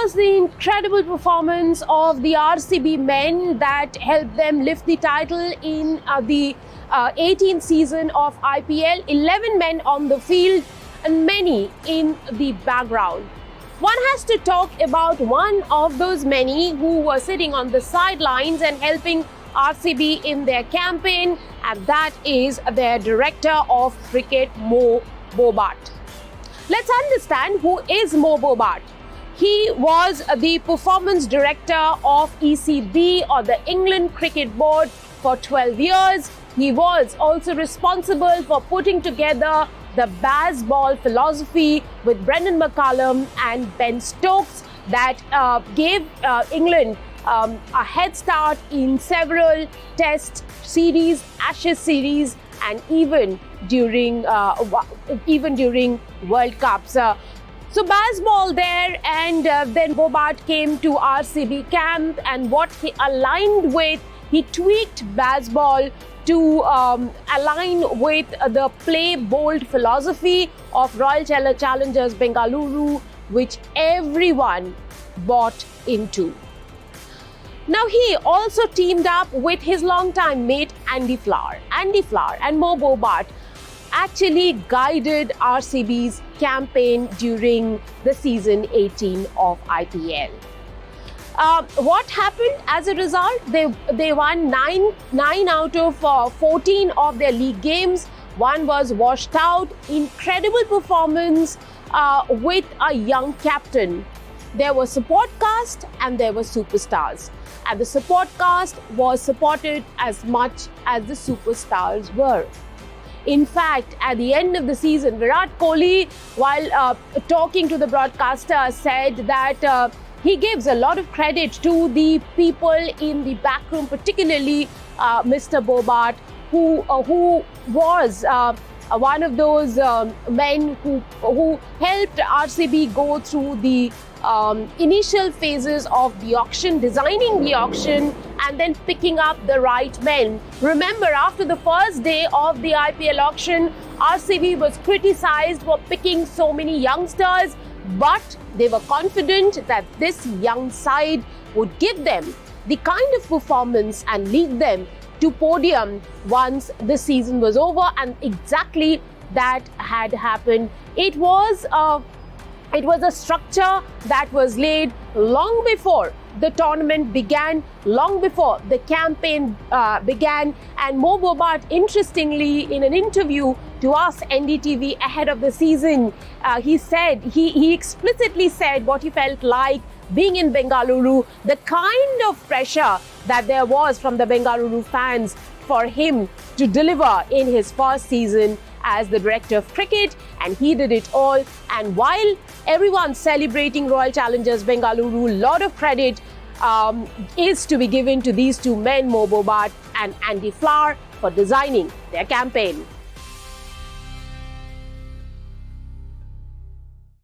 was the incredible performance of the RCB men that helped them lift the title in the 18th season of IPL. 11 men on the field and many in the background. One has to talk about one of those many who were sitting on the sidelines and helping RCB in their campaign, and that is their director of cricket, Mo Bobat. Let's understand who is Mo Bobat. He was the performance director of ECB, or the England Cricket Board, for 12 years. He was also responsible for putting together the Bazball philosophy with Brendan McCullum and Ben Stokes that gave England a head start in several Test series, Ashes series, and even during World Cups. So Bazball there, and then Bobat came to RCB camp, and what he aligned with, he tweaked Bazball to align with the play bold philosophy of Royal Challengers Bengaluru, which everyone bought into. Now, he also teamed up with his longtime mate Andy Flower. Andy Flower and Mo Bobat actually guided RCB's campaign during the season 18 of IPL. What happened as a result? They won 9 out of 14 of their league games. One was washed out. Incredible performance with a young captain. There was support cast and there were superstars. And the support cast was supported as much as the superstars were. In fact, at the end of the season, Virat Kohli, while talking to the broadcaster, said that he gives a lot of credit to the people in the back room, particularly Mr. Bobat, who was one of those men who helped RCB go through the initial phases of the auction, designing the auction, and then picking up the right men. Remember, after the first day of the IPL auction, RCB was criticized for picking so many youngsters, but they were confident that this young side would give them the kind of performance and lead them to podium once the season was over, and exactly that had happened. It was a structure that was laid long before the tournament began, long before the campaign began. And Mo Bobat, interestingly, in an interview to us, NDTV, ahead of the season, he explicitly said what he felt like being in Bengaluru, the kind of pressure that there was from the Bengaluru fans for him to deliver in his first season as the director of cricket, and he did it all. And while everyone's celebrating Royal Challengers Bengaluru, a lot of credit is to be given to these two men, Mo Bobat and Andy Flower, for designing their campaign.